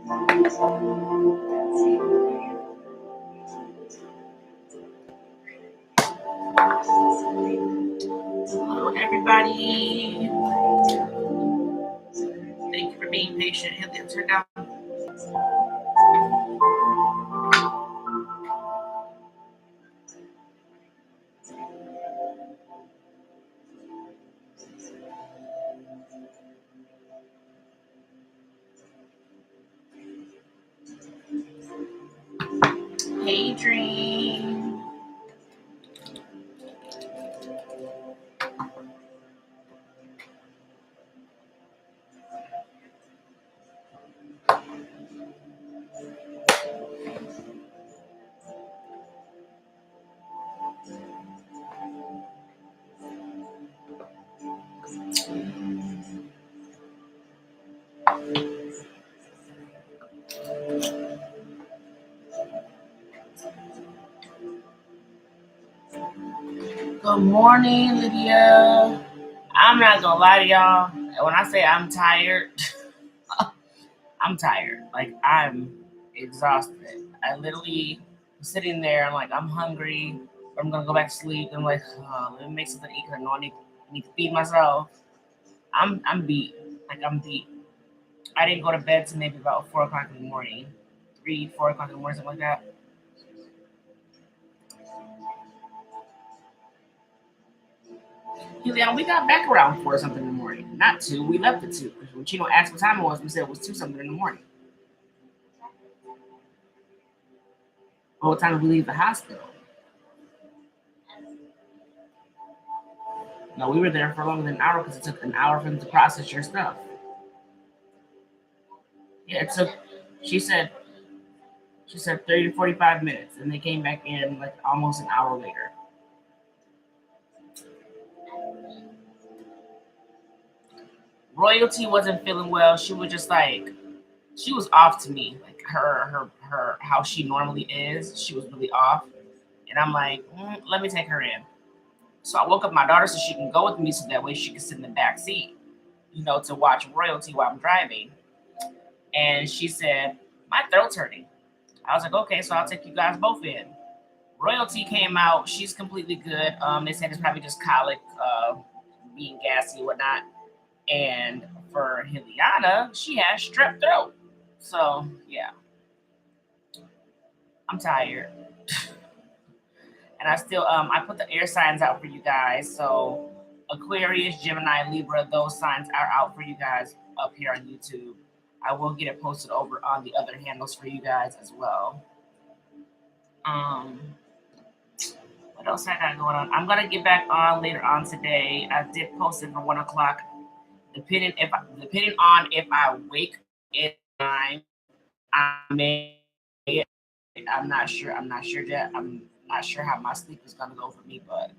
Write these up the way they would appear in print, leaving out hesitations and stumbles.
Hello, everybody. Thank you for being patient. Hit the turn down. Hey, Dream. Good morning, Lydia. I'm not gonna lie to y'all. When I say I'm tired, I'm tired. Like, I'm exhausted. I literally was sitting there. I'm like, I'm hungry. I'm gonna go back to sleep. I'm like, oh, let me make something to eat. 'Cause I know I need to feed myself. I'm beat. Like, I'm beat. I didn't go to bed till maybe about 4 o'clock in the morning, 4 o'clock in the morning, something like that. Yeah, we got back around 4 something in the morning, not 2. We left at 2. When Chino asked what time it was, we said it was 2 something in the morning. Well, what time did we leave the hospital? No, we were there for longer than an hour because it took an hour for them to process your stuff. Yeah, it took. She said. She said 30 to 45 minutes, and they came back in like almost an hour later. Royalty wasn't feeling well. She was just like, she was off to me. Like her, how she normally is. She was really off, and I'm like, let me take her in. So I woke up my daughter so she can go with me, so that way she can sit in the back seat, to watch Royalty while I'm driving. And she said, my throat's hurting. I was like, okay, so I'll take you guys both in. Royalty came out. She's completely good. They said it's probably just colic, being gassy and whatnot. And for Hiliana, she has strep throat. So yeah, I'm tired. And I still I put the air signs out for you guys. So Aquarius, Gemini, Libra, those signs are out for you guys up here on YouTube. I will get it posted over on the other handles for you guys as well. What else I got going on? I'm gonna get back on later on today. I did post it for 1 o'clock. Depending on if I wake in time, I may. I'm not sure. I'm not sure yet. I'm not sure how my sleep is gonna go for me, but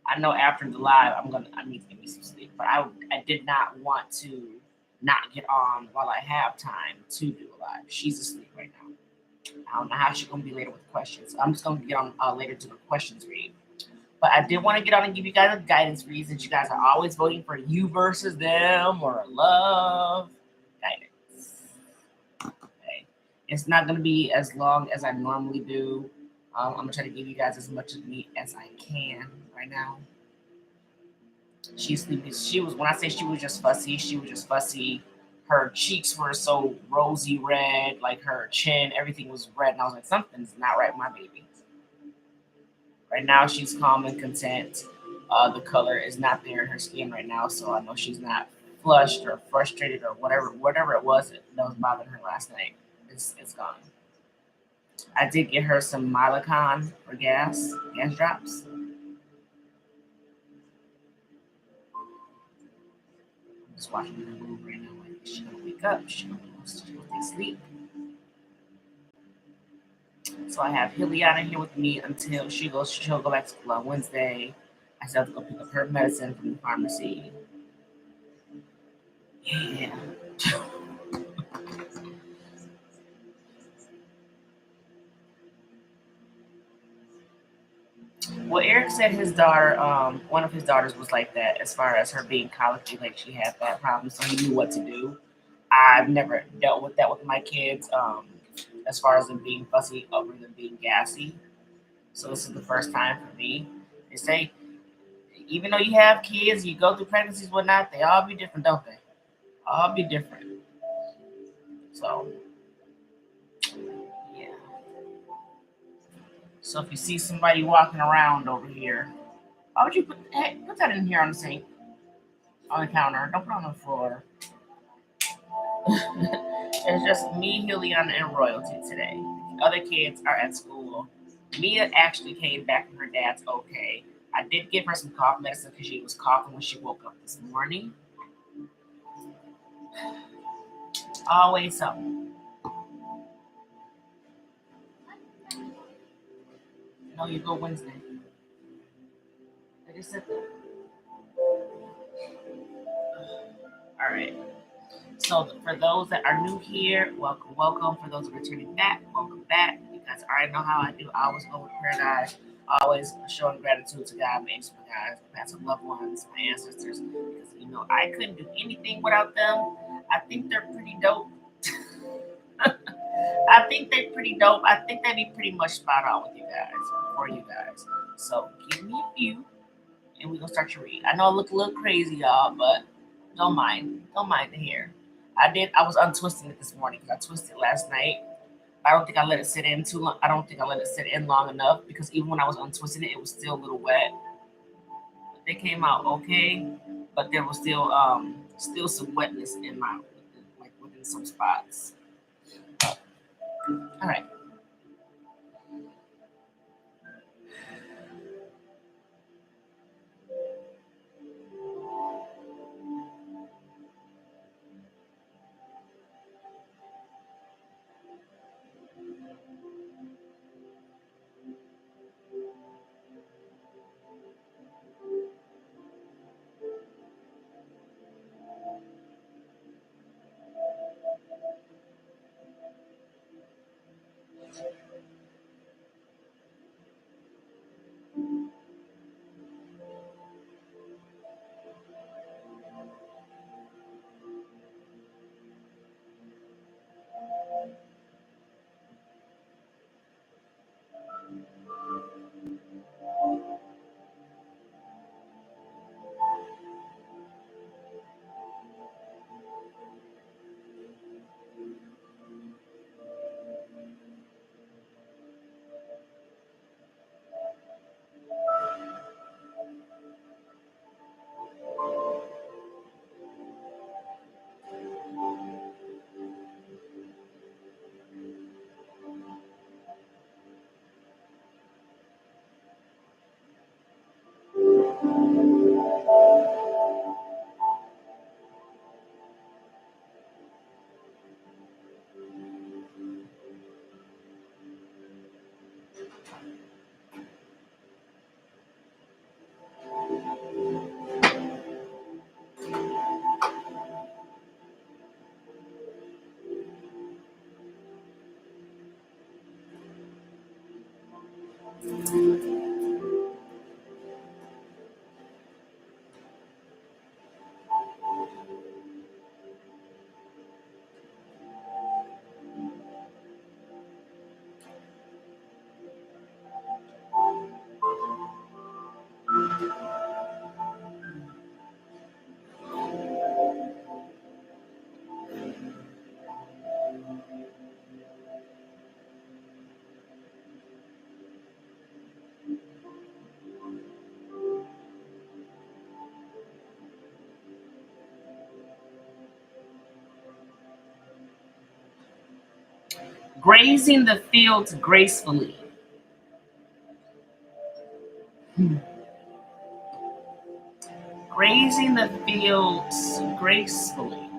I know after the live, I need to get me some sleep. But I did not want to not get on while I have time to do a live. She's asleep right now. I don't know how she's gonna be later with questions. So I'm just gonna get on later to the questions read. But I did want to get on and give you guys a guidance read, since you guys are always voting for you versus them or love guidance. Okay. It's not going to be as long as I normally do. I'm going to try to give you guys as much of me as I can right now. She's sleeping. When I say she was just fussy, she was just fussy. Her cheeks were so rosy red, like her chin, everything was red. And I was like, something's not right with my baby. Right now, she's calm and content. The color is not there in her skin right now, so I know she's not flushed or frustrated or whatever it was that was bothering her last night. It's gone. I did get her some Mylicon for gas drops. I'm just watching her move right now. Like, she's gonna wake up. She's gonna sleep. So I have Hiliana here with me until she'll go back to school on Wednesday. I still have to go pick up her medicine from the pharmacy. Yeah. Well, Eric said his daughter, one of his daughters was like that as far as her being colicky, like she had that problem, so he knew what to do. I've never dealt with that with my kids, as far as them being fussy over them being gassy. So this is the first time for me. They say even though you have kids, you go through pregnancies, whatnot, they all be different, don't they? All be different. So yeah. So if you see somebody walking around over here, why would you put that in here on the sink, on the counter? Don't put it on the floor. It's just me, Heliana, and Royalty today. The other kids are at school. Mia actually came back from her dad's okay. I did give her some cough medicine because she was coughing when she woke up this morning. Always something. No, you go Wednesday. I just said that. All right. So for those that are new here, welcome, welcome. For those returning back, welcome back. You guys already know how I do. I always go with prayer, guys. Always showing gratitude to God, my ancient guys, my past loved ones, my ancestors, because I couldn't do anything without them. I think they're pretty dope. I think they're pretty dope. I think they'd be pretty much spot on with you guys, for you guys. So give me a few, and we're gonna start to read. I know I look a little crazy, y'all, but don't mind. Don't mind the hair. I was untwisting it this morning because I twisted last night. I don't think I let it sit in too long. I don't think I let it sit in long enough because even when I was untwisting it, it was still a little wet. But they came out okay, but there was still some wetness in my like within some spots. All right. Grazing the fields gracefully. Grazing the fields gracefully.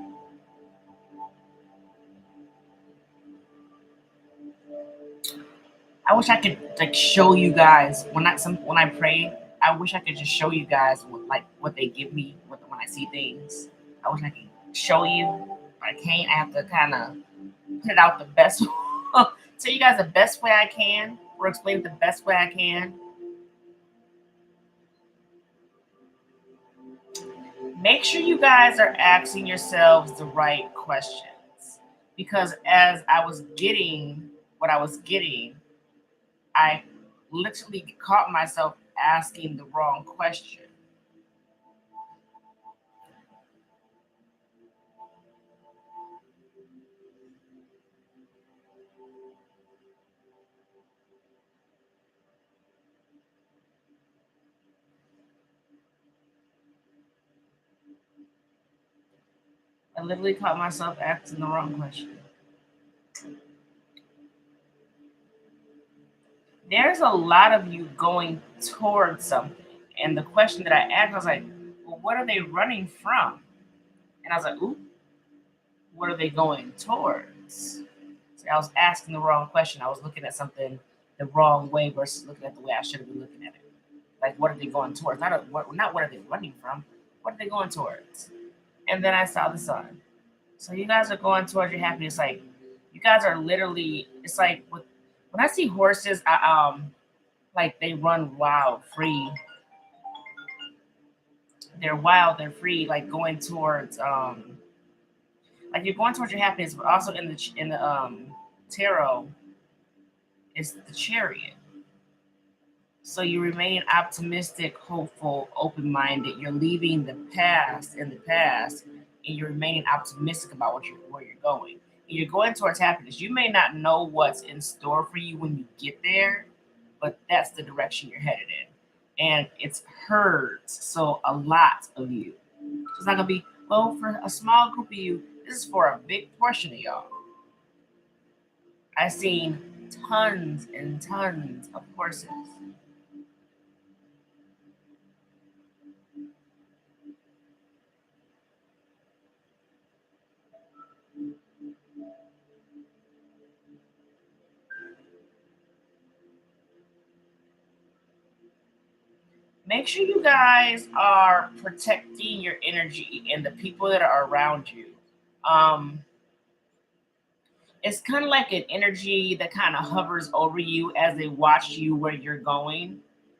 I wish I could like show you guys when I pray. I wish I could just show you guys what they give me when I see things. I wish I could show you. I can't. I have to kind of put it out the best. Tell you guys the best way I can, or explain it the best way I can. Make sure you guys are asking yourselves the right questions, because as I was getting what I was getting, I literally caught myself asking the wrong question. I literally caught myself asking the wrong question. There's a lot of you going towards something. And the question that I asked, I was like, well, what are they running from? And I was like, ooh, what are they going towards? So I was asking the wrong question. I was looking at something the wrong way versus looking at the way I should have been looking at it. Like, what are they going towards? Not what are they running from? What are they going towards? And then I saw the sun. So you guys are going towards your happiness. Like, you guys are literally. It's like when I see horses, like they run wild, free. They're wild. They're free. Like going towards like you're going towards your happiness, but also in the tarot, it's the chariot. So you remain optimistic, hopeful, open-minded. You're leaving the past in the past, and you're remaining optimistic about where you're going. And you're going towards happiness. You may not know what's in store for you when you get there, but that's the direction you're headed in. And it's herds, so a lot of you. It's not gonna be, well, for a small group of you. This is for a big portion of y'all. I've seen tons and tons of horses. Make sure you guys are protecting your energy and the people that are around you. Um, it's kind of like an energy that kind of hovers over you as they watch you where you're going.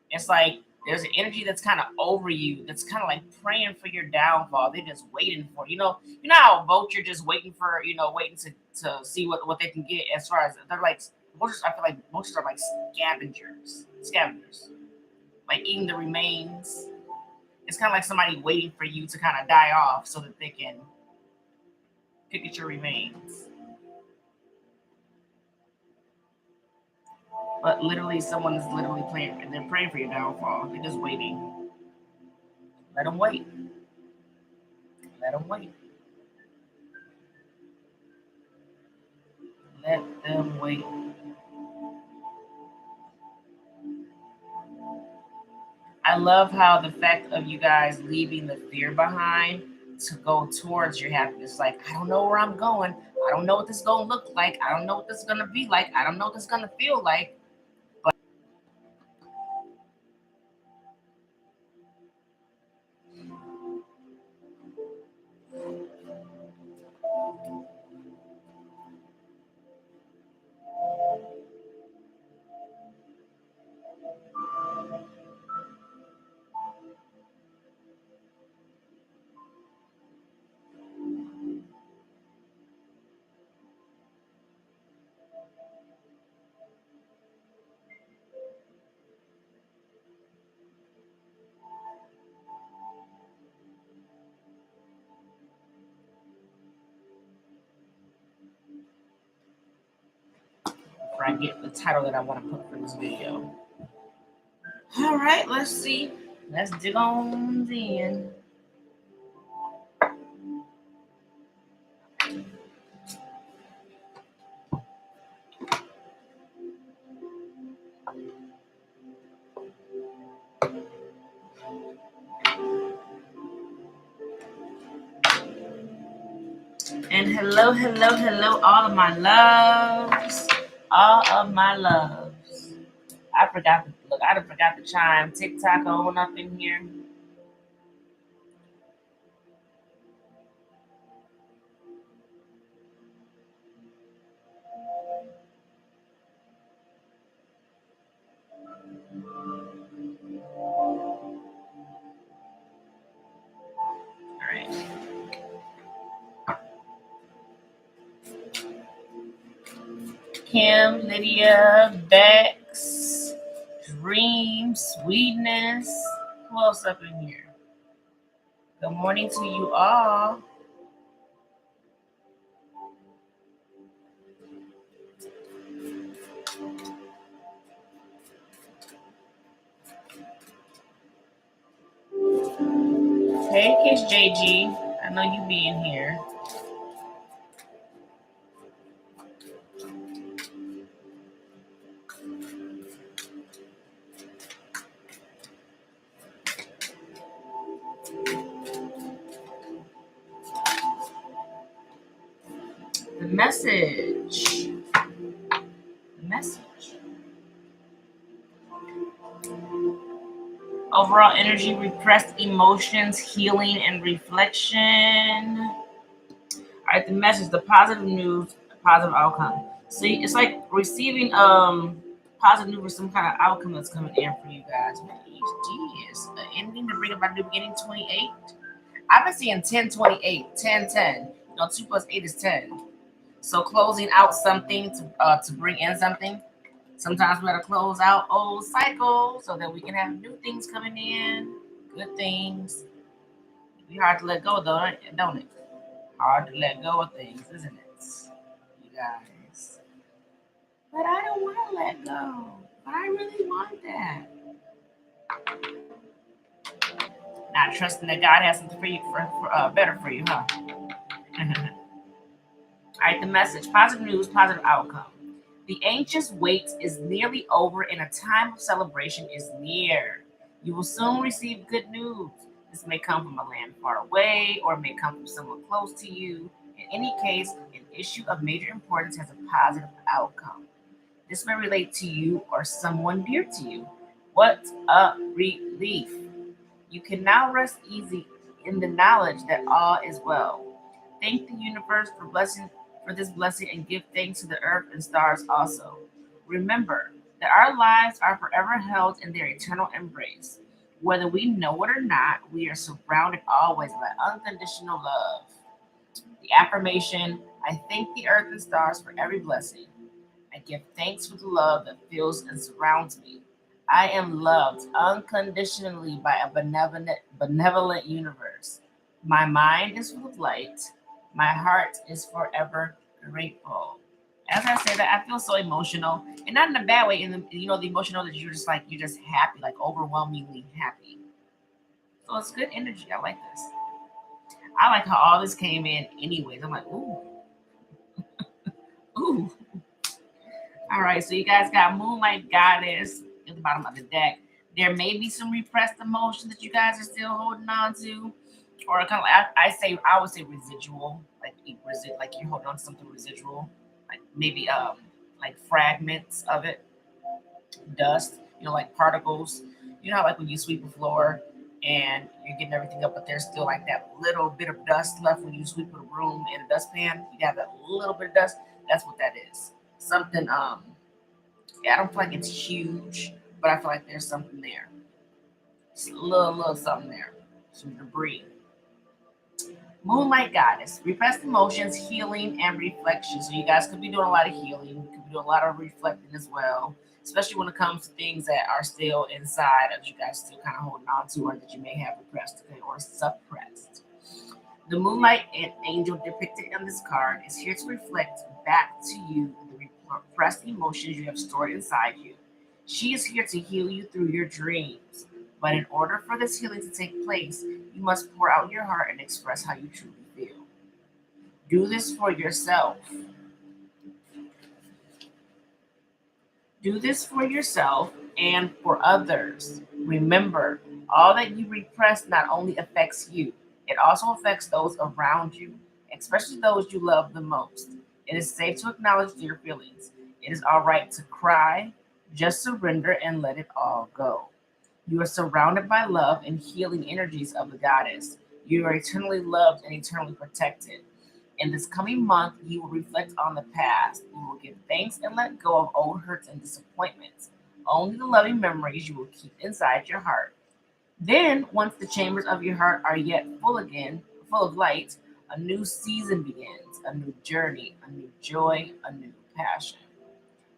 It's like there's an energy that's kind of over you that's kind of like praying for your downfall. They're just waiting for you know how vulture just waiting for waiting to see what they can get as far as they're like vultures. I feel like vultures are like scavengers, like eating the remains. It's kind of like somebody waiting for you to kind of die off so that they can pick at your remains. But literally, someone is literally praying, and they're praying for your downfall. They're just waiting. Let them wait. Let them wait. Let them wait. I love how the fact of you guys leaving the fear behind to go towards your happiness. Like, I don't know where I'm going. I don't know what this is going to look like. I don't know what this is going to be like. I don't know what this is going to feel like. Before I get the title that I want to put for this video. All right, let's see. Let's dig on in. And hello, hello, hello, all of my loves. All of my loves. I forgot to look, I forgot to chime TikTok on up in here. Kim, Lydia, Bex, Dream, Sweetness. Who else up in here? Good morning to you all. Hey, Kiss JG. I know you being here. The message. The message. Overall energy, repressed emotions, healing, and reflection. All right, the message, the positive news, positive outcome. See, it's like receiving positive news for some kind of outcome that's coming in for you guys. What is an ending to bring about new beginning 28? I've been seeing 10, 28, 10, 10. 2 plus 8 is 10. So closing out something to bring in something. Sometimes we gotta close out old cycles so that we can have new things coming in, good things. It'd be hard to let go though, don't it? Hard to let go of things, isn't it? You guys. But I don't want to let go. But I really want that. Not trusting that God has something for you, better for you, huh? All right, the message: positive news, positive outcome. The anxious wait is nearly over, and a time of celebration is near. You will soon receive good news. This may come from a land far away, or it may come from someone close to you. In any case, an issue of major importance has a positive outcome. This may relate to you or someone dear to you. What a relief! You can now rest easy in the knowledge that all is well. Thank the universe for this blessing and give thanks to the earth and stars also. Remember that our lives are forever held in their eternal embrace. Whether we know it or not, we are surrounded always by unconditional love. The affirmation: I thank the earth and stars for every blessing. I give thanks for the love that fills and surrounds me. I am loved unconditionally by a benevolent universe. My mind is full of light. My heart is forever grateful. As I say that, I feel so emotional, and not in a bad way. In the emotional that you're just happy, like overwhelmingly happy. So it's good energy. I like this. I like how all this came in, anyways. I'm like, ooh, ooh. All right, so you guys got Moonlight Goddess at the bottom of the deck. There may be some repressed emotions that you guys are still holding on to, or kind of like I would say residual, like you're holding on to something residual, like maybe like fragments of it, dust, like particles. You know how like when you sweep a floor and you're getting everything up, but there's still like that little bit of dust left when you sweep a room in a dustpan. You have that little bit of dust. That's what that is. Something yeah, I don't feel like it's huge, but I feel like there's something there. Just a little something there. Some debris. Moonlight Goddess, repressed emotions, healing, and reflection. So you guys could be doing a lot of healing. You could be doing a lot of reflecting as well, especially when it comes to things that are still inside that you guys still kind of holding on to, or that you may have repressed or suppressed. The Moonlight Angel depicted in this card is here to reflect back to you the repressed emotions you have stored inside you. She is here to heal you through your dreams. But in order for this healing to take place, you must pour out your heart and express how you truly feel. Do this for yourself. Do this for yourself and for others. Remember, all that you repress not only affects you, it also affects those around you, especially those you love the most. It is safe to acknowledge your feelings. It is all right to cry. Just surrender and let it all go. You are surrounded by love and healing energies of the goddess. You are eternally loved and eternally protected. In this coming month, you will reflect on the past. You will give thanks and let go of old hurts and disappointments. Only the loving memories you will keep inside your heart. Then, once the chambers of your heart are yet full again, full of light, a new season begins, a new journey, a new joy, a new passion.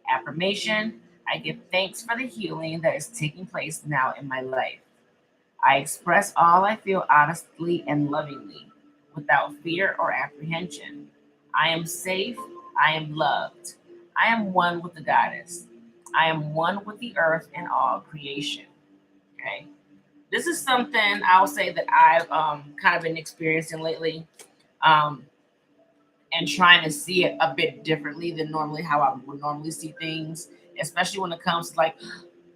Affirmation: I give thanks for the healing that is taking place now in my life. I express all I feel honestly and lovingly, without fear or apprehension. I am safe. I am loved. I am one with the goddess. I am one with the earth and all creation. Okay. This is something I'll say that I've kind of been experiencing lately, um, and trying to see it a bit differently than normally how I would normally see things, especially when it comes to like,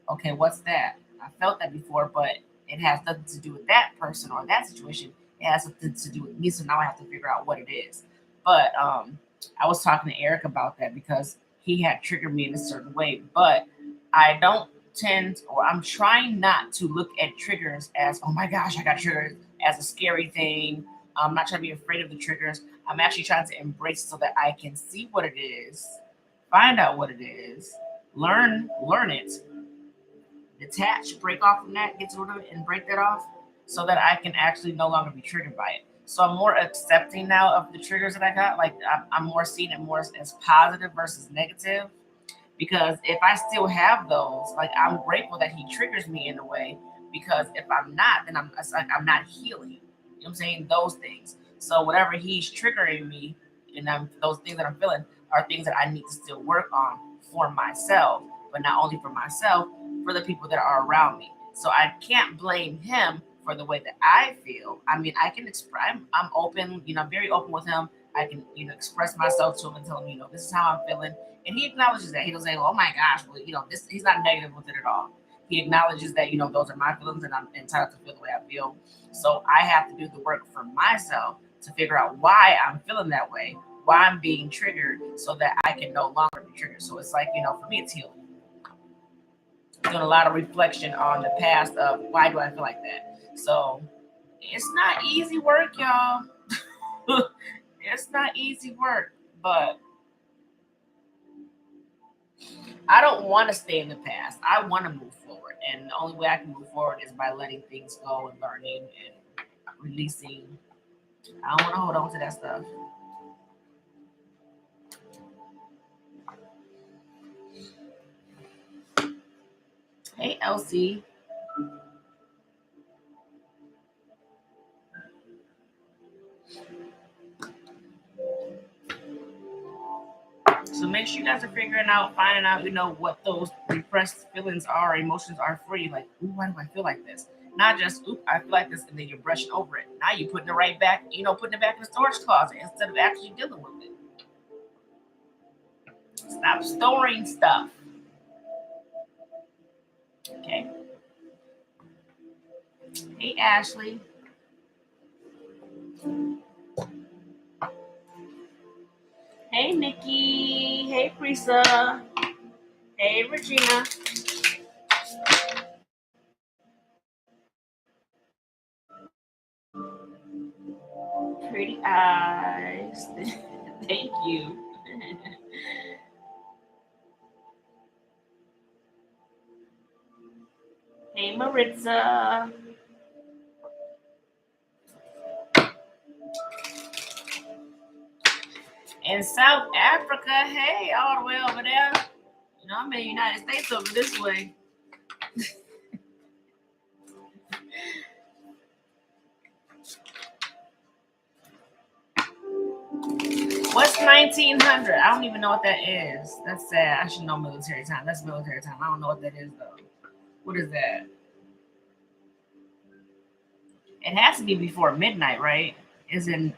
okay, what's that? I felt that before, but it has nothing to do with that person or that situation. It has something to do with me. So now I have to figure out what it is. But I was talking to Eric about that because he had triggered me in a certain way. But I don't tend, or I'm trying not to look at triggers as, oh my gosh, I got triggered, as a scary thing. I'm not trying to be afraid of the triggers. I'm actually trying to embrace it so that I can see what it is, find out what it is, learn it, detach, break off from that, get rid of it, and break that off so that I can actually no longer be triggered by it. So I'm more accepting now of the triggers that I got. Like I'm more seeing it more as positive versus negative. Because if I still have those, like I'm grateful that he triggers me in a way. Because if I'm not, then it's like I'm not healing. You know what I'm saying? Those things. So whatever he's triggering me, and those things that I'm feeling are things that I need to still work on for myself, but not only for myself, for the people that are around me. So I can't blame him for the way that I feel. I mean, I can express. I'm open. I'm very open with him. I can, express myself to him and tell him, this is how I'm feeling, and he acknowledges that. He doesn't say, "Oh my gosh," well, this. He's not negative with it at all. He acknowledges that those are my feelings, and I'm entitled to feel the way I feel. So I have to do the work for myself to figure out why I'm feeling that way, why I'm being triggered, so that I can no longer be triggered. So it's like, for me, it's healing. Doing a lot of reflection on the past of why do I feel like that. So it's not easy work, y'all. It's not easy work, but I don't want to stay in the past. I want to move forward. And the only way I can move forward is by letting things go and learning and releasing. I don't want to hold on to that stuff. Hey, Elsie. So make sure you guys are figuring out, finding out, what those repressed feelings are, emotions are for you. Like, ooh, why do I feel like this? Not just, ooh, I feel like this, and then you're brushing over it. Now you're putting it right back, putting it back in the storage closet instead of actually dealing with it. Stop storing stuff. Okay. Hey, Ashley. Hey, Nikki. Hey, Prisa. Hey, Regina. Pretty eyes. Thank you. Hey, Maritza. In South Africa, hey, all the way over there. I'm in the United States over this way. What's 1900? I don't even know what that is. That's sad. I should know military time. That's military time. I don't know what that is, though. What is that? It has to be before midnight, right? Is in.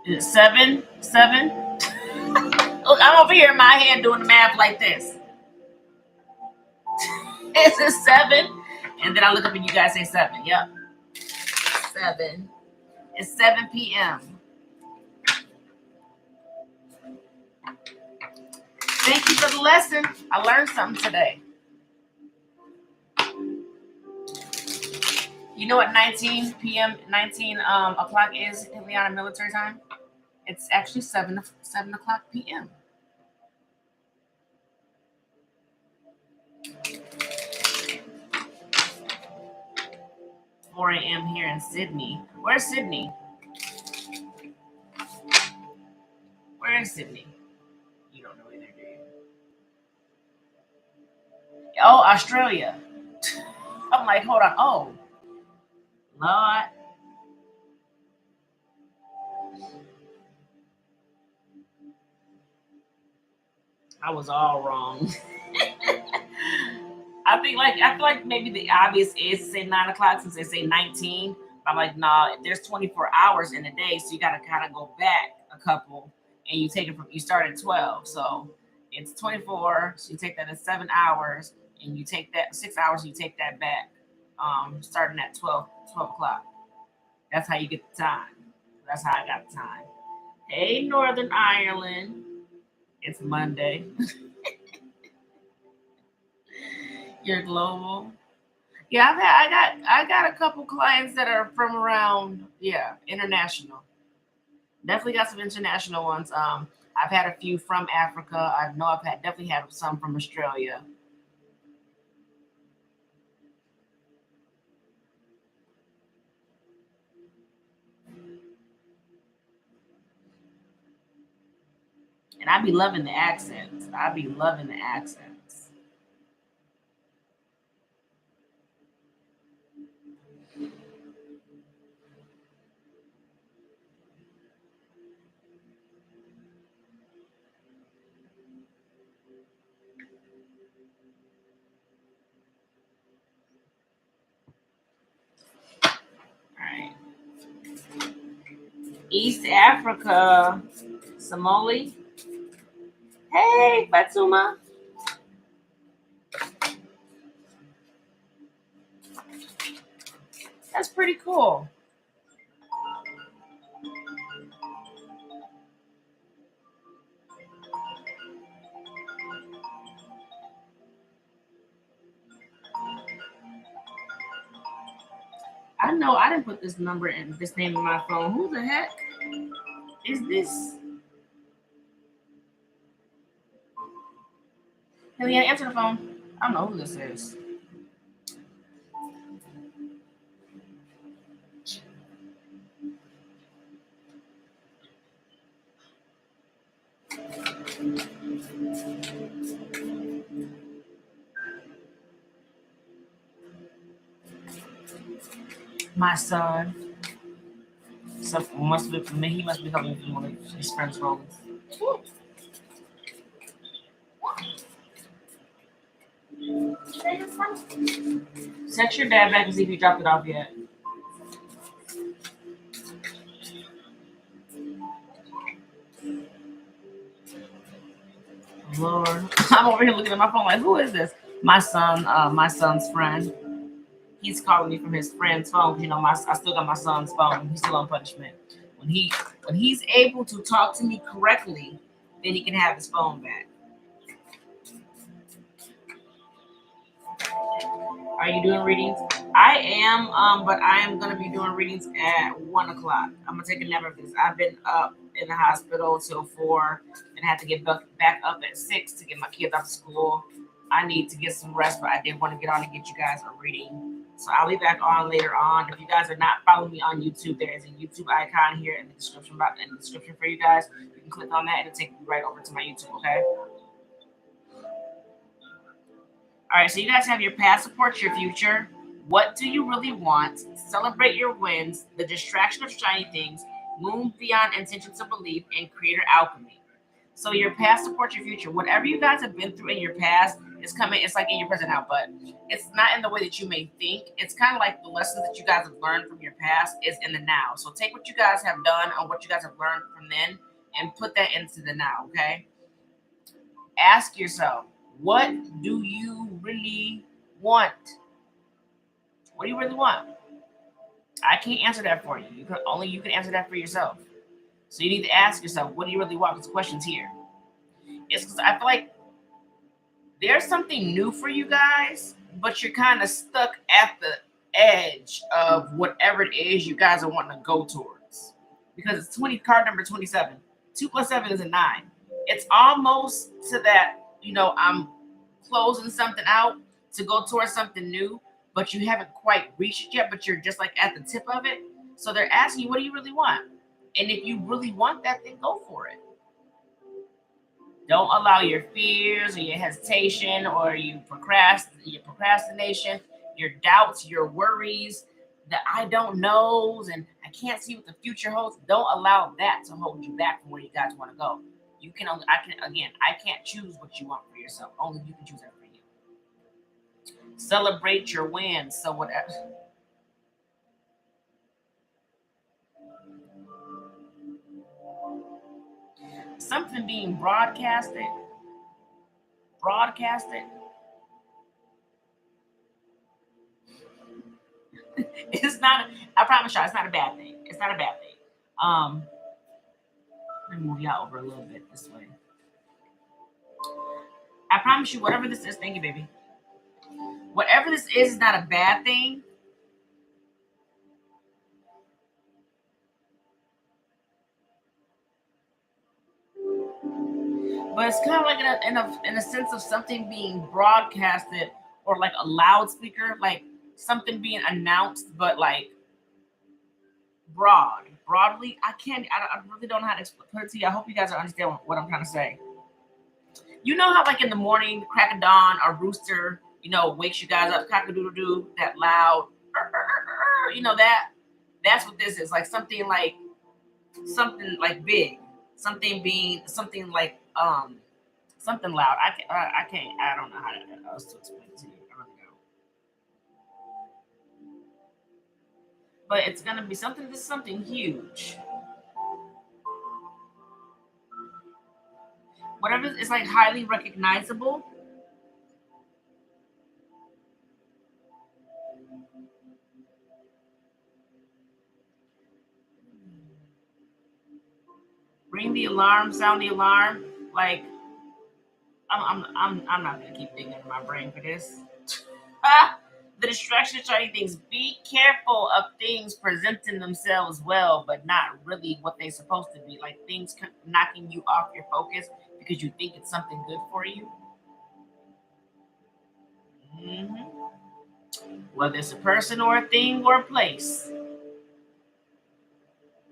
Is it 7? 7? Look, I'm over here in my head doing the math like this. Is it 7? And then I look up and you guys say 7. Yep. 7. It's 7 p.m. Thank you for the lesson. I learned something today. You know what 19 p.m. 19 o'clock is in Leon military time? It's actually 7 o'clock p.m. 4 a.m. here in Sydney. Where's Sydney? Where is Sydney? You don't know either, do you? Oh, Australia. I'm like, hold on. Oh, Lord. I was all wrong. I feel like maybe the obvious is to say 9 o'clock since they say 19. I'm like, nah, there's 24 hours in a day, so you gotta kind of go back a couple and you take it from you start at 12. So it's 24, so you take that as 7 hours and you take that 6 hours, you take that back. Starting at 12 o'clock. That's how you get the time. That's how I got the time. Hey, Northern Ireland. It's Monday. You're global. Yeah, I got a couple clients that are from around, yeah, international. Definitely got some international ones. I've had a few from Africa. I know I've had definitely had some from Australia. And I be loving the accents. I be loving the accents. All right. East Africa. Somali. Hey, Fatuma. That's pretty cool. I know I didn't put this number and this name in my phone. Who the heck is this? Helena, answer the phone. I don't know who this is. My son. So must be from me. He must be coming from one of his friends' phones. Text your dad back and see if he dropped it off yet. Lord, I'm over here looking at my phone like, who is this? My son's friend. He's calling me from his friend's phone. You know, I still got my son's phone. He's still on punishment. When he's able to talk to me correctly, then he can have his phone back. Are you doing readings? I am, but I am gonna be doing readings at 1 o'clock. I'm gonna take a nap after this. I've been up in the hospital till 4, and had to get back up at 6 to get my kids off to school. I need to get some rest, but I did want to get on and get you guys a reading. So I'll be back on later on. If you guys are not following me on YouTube, there is a YouTube icon here in the description box in the description for you guys. You can click on that and it'll take you right over to my YouTube, okay? All right, so you guys have your past supports your future. What do you really want? Celebrate your wins, the distraction of shiny things, move beyond intentions of belief, and creator alchemy. So your past supports your future. Whatever you guys have been through in your past is coming. It's like in your present now, but it's not in the way that you may think. It's kind of like the lessons that you guys have learned from your past is in the now. So take what you guys have done and what you guys have learned from then and put that into the now, okay? Ask yourself, what do you really want? What do you really want? I can't answer that for you. You can answer that for yourself. So you need to ask yourself, what do you really want? Because the question's here. It's because I feel like there's something new for you guys, but you're kind of stuck at edge of whatever it is you guys are wanting to go towards. Because it's 20, card number 27. 2 plus 7 is a 9. It's almost to that, I'm closing something out to go towards something new, but you haven't quite reached it yet, but you're just like at the tip of it. So they're asking you, what do you really want? And if you really want that, then go for it. Don't allow your fears or your hesitation or your procrastination, your doubts, your worries, the I don't knows, and I can't see what the future holds. Don't allow that to hold you back from where you guys want to go. You can only, I can't choose what you want for yourself. Only you can choose that for you. Celebrate your wins. So whatever. Something being broadcasted. It's not. I promise y'all, it's not a bad thing. It's not a bad thing. Um, Let me move y'all over a little bit this way. I promise you, whatever this is, thank you, baby. Whatever this is not a bad thing. But it's kind of like in a sense of something being broadcasted or like a loudspeaker, like something being announced, but like broadly. I really don't know how to put it to you. I hope you guys understand what I'm trying to say. You know how like in the morning, crack of dawn, a rooster, wakes you guys up, cock a doodle doo, that loud, that's what this is. Like something like big, something being something like something loud. I can't. I don't know how else to explain it to you. I really don't. But it's gonna be something. This is something huge. Whatever is like highly recognizable. Ring the alarm. Sound the alarm. Like I'm not gonna keep thinking in my brain for this. The distraction of shiny things. Be careful of things presenting themselves well, but not really what they're supposed to be. Like things knocking you off your focus because you think it's something good for you. Hmm. Whether it's a person or a thing or a place.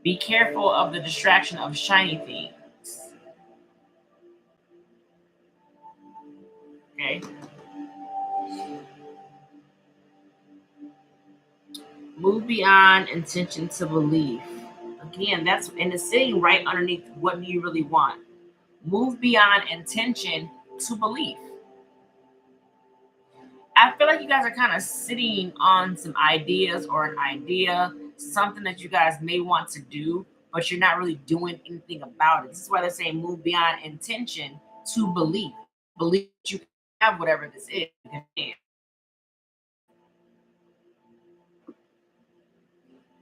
Be careful of the distraction of shiny things. Okay. Move beyond intention to belief. Again, that's and it's sitting right underneath what do you really want. Move beyond intention to belief. I feel like you guys are kind of sitting on some ideas or an idea, something that you guys may want to do, but you're not really doing anything about it. This is why they're saying move beyond intention to belief. Believe that you can have whatever this is.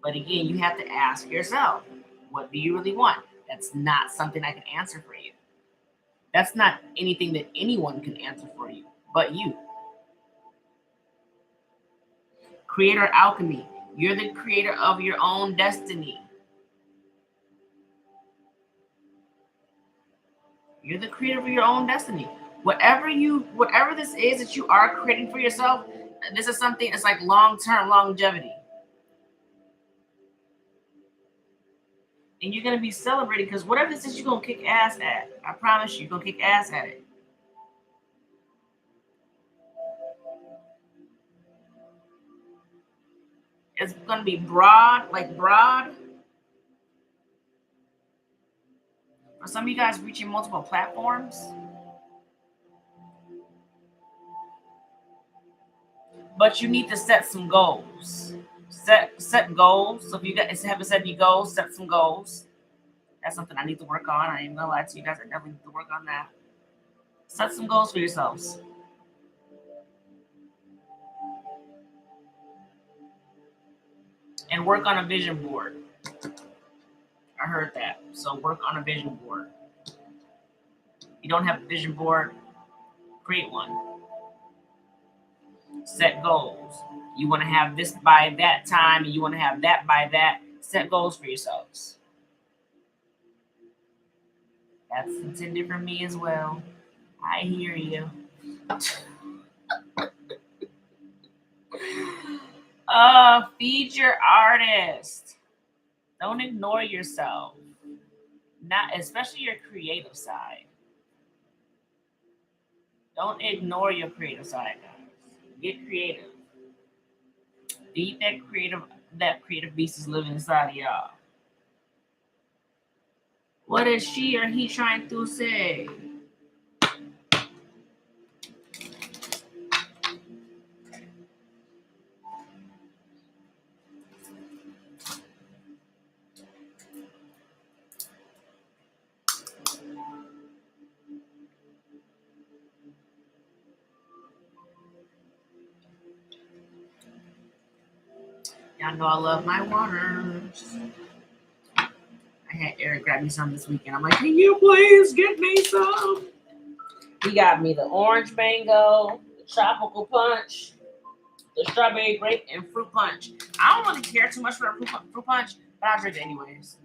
But again, you have to ask yourself, what do you really want? That's not something I can answer for you. That's not anything that anyone can answer for you but you. Creator alchemy. You're the creator of your own destiny. You're the creator of your own destiny. Whatever this is that you are creating for yourself, this is something that's like long-term longevity. And you're gonna be celebrating because whatever this is, you're gonna kick ass at. I promise you, you're gonna kick ass at it. It's gonna be broad, like broad. For some of you guys reaching multiple platforms. But you need to set some goals. Set goals. So if you guys haven't set any goals, set some goals. That's something I need to work on. I ain't gonna lie to you guys. I definitely need to work on that. Set some goals for yourselves. And work on a vision board. I heard that. So work on a vision board. If you don't have a vision board, create one. Set goals. You want to have this by that time, and you want to have that by that. Set goals for yourselves. That's intended for me as well. I hear you. Feed your artist. Don't ignore yourself. Not especially your creative side. Don't ignore your creative side, guys. Get creative. Feed that creative beast is living inside of y'all. What is she or he trying to say? Y'all know I love my waters. I had Eric grab me some this weekend. I'm like, can you please get me some? He got me the orange mango, the tropical punch, the strawberry grape, and fruit punch. I don't really care too much for the fruit punch, but I'll drink it anyways.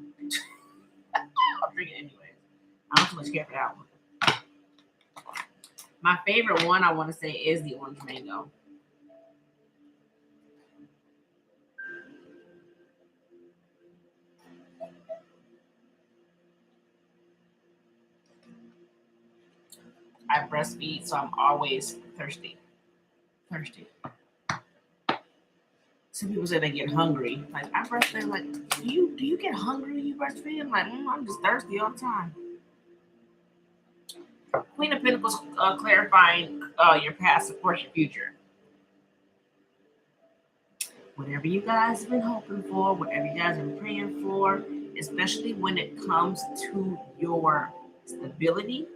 I'll drink it anyways. I don't too much care for that one. My favorite one, I want to say, is the orange mango. I breastfeed, so I'm always thirsty. Some people say they get hungry. Like I breastfeed, like do you get hungry when you breastfeed? I'm like, I'm just thirsty all the time. Queen of Pentacles, clarifying your past supports your future. Whatever you guys have been hoping for, whatever you guys have been praying for, especially when it comes to your stability,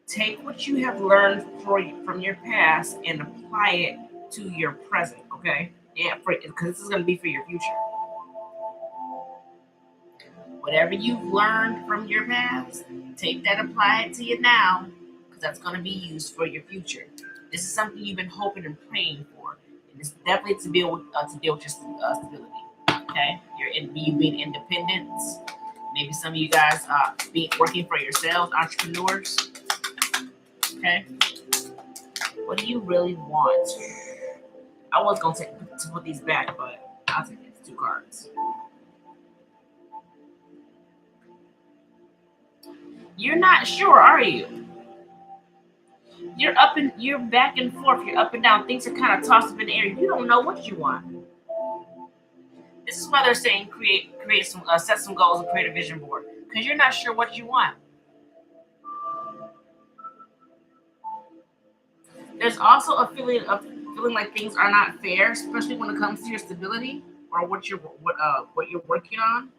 take what you have learned from your past and apply it to your present, okay? Yeah, because this is going to be for your future. Whatever you've learned from your past, take that, apply it to you now, because that's going to be used for your future. This is something you've been hoping and praying for, and it's definitely to deal with your stability. Okay, you being independent. Maybe some of you guys be working for yourselves, entrepreneurs. Okay, what do you really want? I was gonna put these back, but I'll take these 2 cards. You're not sure, are you? You're back and forth. You're up and down. Things are kind of tossed up in the air. You don't know what you want. This is why they're saying create some, set some goals and create a vision board, because you're not sure what you want. There's also a feeling like things are not fair, especially when it comes to your stability or what you're working on.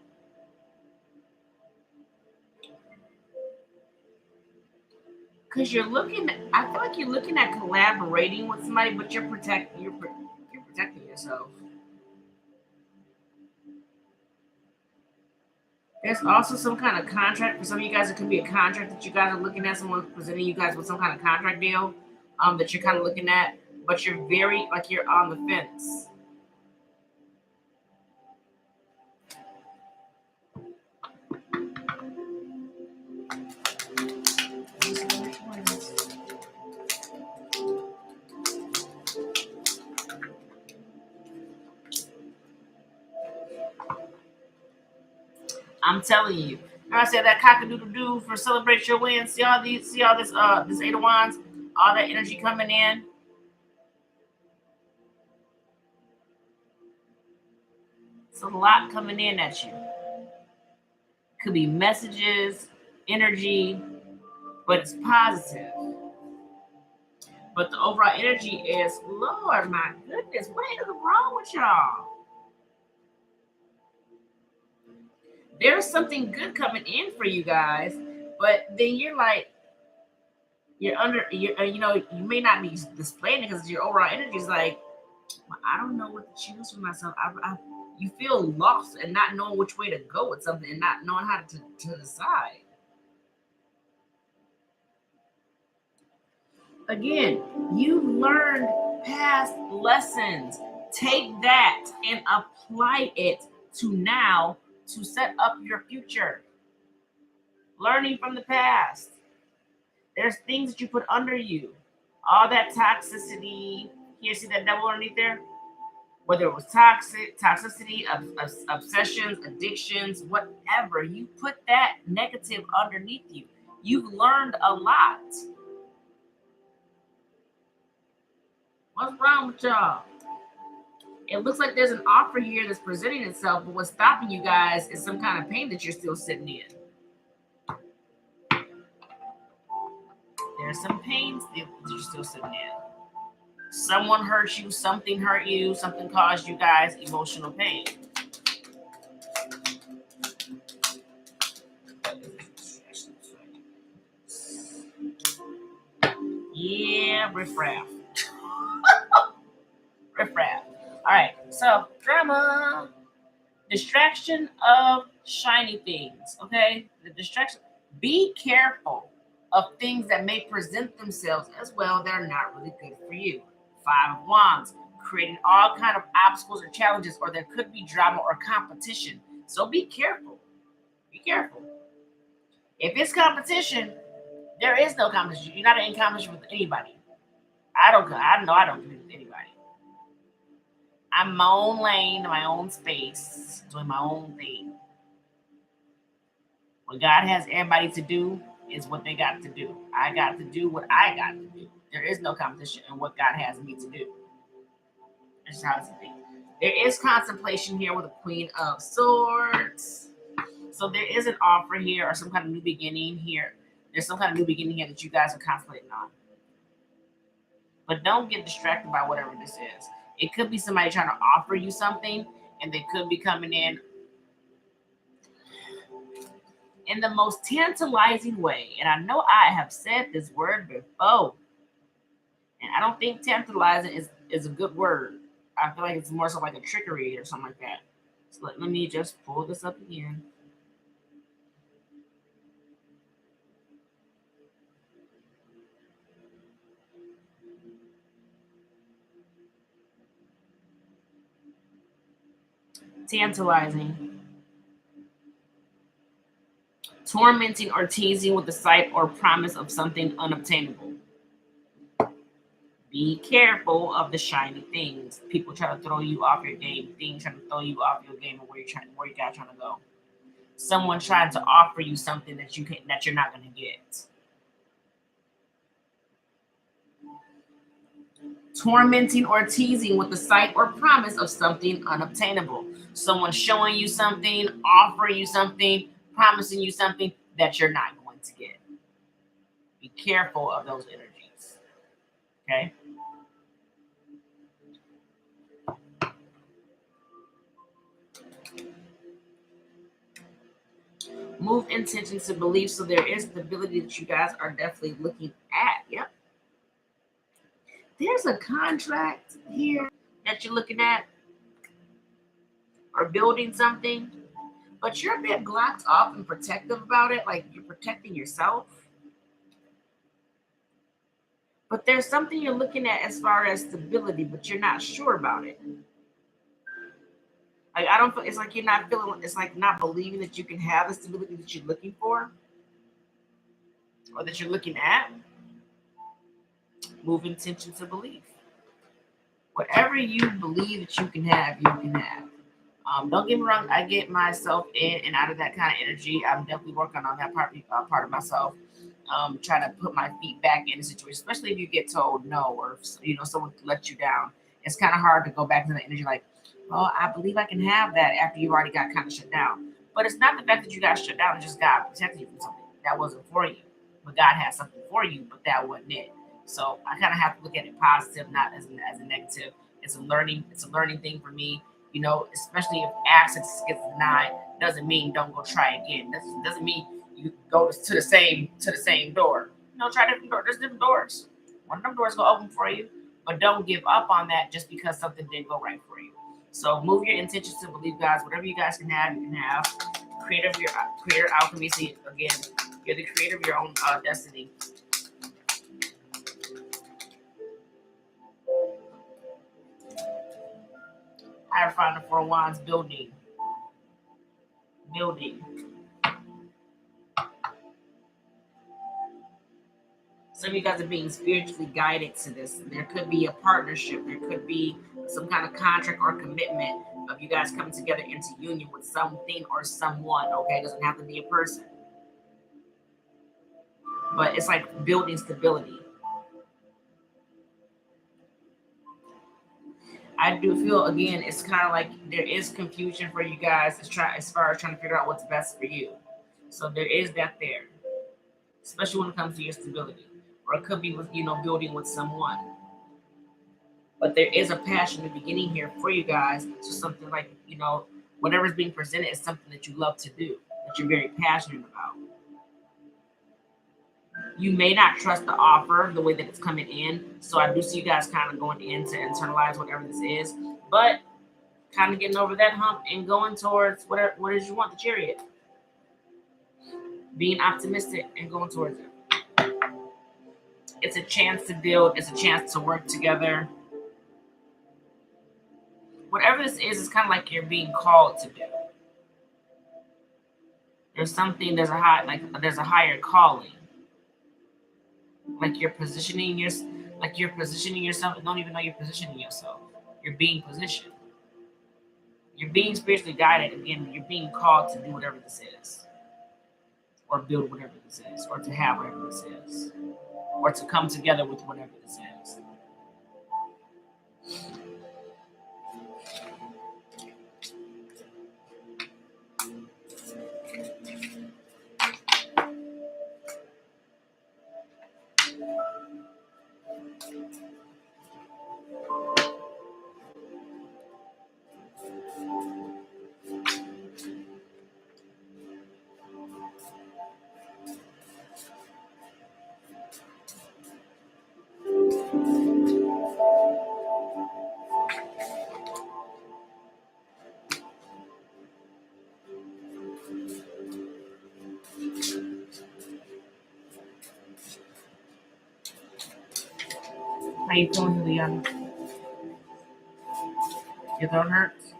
Because I feel like you're looking at collaborating with somebody, but you're protecting yourself. There's also some kind of contract for some of you guys. It could be a contract that you guys are looking at. Someone presenting you guys with some kind of contract deal that you're kind of looking at, but you're very like you're on the fence. I'm telling you. I said that cock-a-doodle-doo for celebrate your wins. See all this this 8 of wands, all that energy coming in. It's a lot coming in at you. Could be messages, energy, but it's positive. But the overall energy is, Lord, my goodness, what is wrong with y'all? There's something good coming in for you guys, but then you're like, you may not be displaying it because your overall energy is like, I don't know what to choose for myself. You feel lost and not knowing which way to go with something and not knowing how to decide. Again, you learned past lessons. Take that and apply it to now to set up your future. Learning from the past. There's things that you put under you. All that toxicity. Here, see that devil underneath there? Whether it was toxicity, obsessions, addictions, whatever, you put that negative underneath you. You've learned a lot. What's wrong with y'all? It looks like there's an offer here that's presenting itself, but what's stopping you guys is some kind of pain that you're still sitting in. There's some pain that you're still sitting in. Someone hurt you, something caused you guys emotional pain. Yeah, riffraff. Riffraff. All right, so drama. Distraction of shiny things, okay? The distraction. Be careful of things that may present themselves as well that are not really good for you. Five of Wands, creating all kind of obstacles or challenges, or there could be drama or competition. So be careful. Be careful. If it's competition, there is no competition. You're not in competition with anybody. I don't compete with anybody. I'm in my own lane, in my own space, doing my own thing. What God has everybody to do is what they got to do. I got to do what I got to do. There is no competition in what God has me to do. That's how it's be. There is contemplation here with the Queen of Swords. So there is an offer here or some kind of new beginning here. There's some kind of new beginning here that you guys are contemplating on. But don't get distracted by whatever this is. It could be somebody trying to offer you something, and they could be coming in the most tantalizing way. And I know I have said this word before, and I don't think tantalizing is a good word. I feel like it's more so like a trickery or something like that. So let me just pull this up again. Tantalizing. Tormenting or teasing with the sight or promise of something unobtainable. Be careful of the shiny things. People try to throw you off your game. Things trying to throw you off your game and where you guys trying to go. Someone trying to offer you something that you're not going to get. Tormenting or teasing with the sight or promise of something unobtainable. Someone showing you something, offering you something, promising you something that you're not going to get. Be careful of those energies. Okay? Move intention to belief. So there is stability that you guys are definitely looking at. Yep. There's a contract here that you're looking at or building something, but you're a bit blocked off and protective about it, like you're protecting yourself. But there's something you're looking at as far as stability, but you're not sure about it. Like I don't feel it's like you're not feeling it's like not believing that you can have the stability that you're looking for or that you're looking at. Move intention to belief. Whatever you believe that you can have, you can have. Don't get me wrong, I get myself in and out of that kind of energy. I'm definitely working on that part of myself. Trying to put my feet back in the situation, especially if you get told no or someone let you down. It's kind of hard to go back to the energy like, well, I believe I can have that after you already got kind of shut down. But it's not the fact that you got shut down, it's just God protected you from something that wasn't for you. But God has something for you, but that wasn't it. So I kind of have to look at it positive, not as a negative. It's a learning thing for me. Especially if access gets denied, doesn't mean don't go try again. Doesn't mean you go to the same door. Try different doors. There's different doors. One of them doors will open for you, but don't give up on that just because something didn't go right for you. So move your intentions to believe, guys. Whatever you guys can have, you can have. Creator alchemy. See, again, you're the creator of your own destiny. Hierophant of 4 Wands, building. Some of you guys are being spiritually guided to this. There could be a partnership. There could be some kind of contract or commitment of you guys coming together into union with something or someone, okay? It doesn't have to be a person. But it's like building stability. I do feel, again, it's kind of like there is confusion for you guys as far as trying to figure out what's best for you. So there is that there, especially when it comes to your stability. Or it could be with, building with someone. But there is a passion in the beginning here for you guys. So something like, whatever's being presented is something that you love to do, that you're very passionate about. You may not trust the offer the way that it's coming in. So I do see you guys kind of going in to internalize whatever this is. But kind of getting over that hump and going towards what it is you want, the Chariot. Being optimistic and going towards it. It's a chance to build. It's a chance to work together. Whatever this is, it's kind of like you're being called to do. There's a higher calling. Like you're positioning yourself. Don't even know you're positioning yourself. You're being positioned. You're being spiritually guided. Again, you're being called to do whatever this is, or build whatever this is, or to have whatever this is, or to come together with whatever this is. How you feeling, Juliana? Your throat hurts?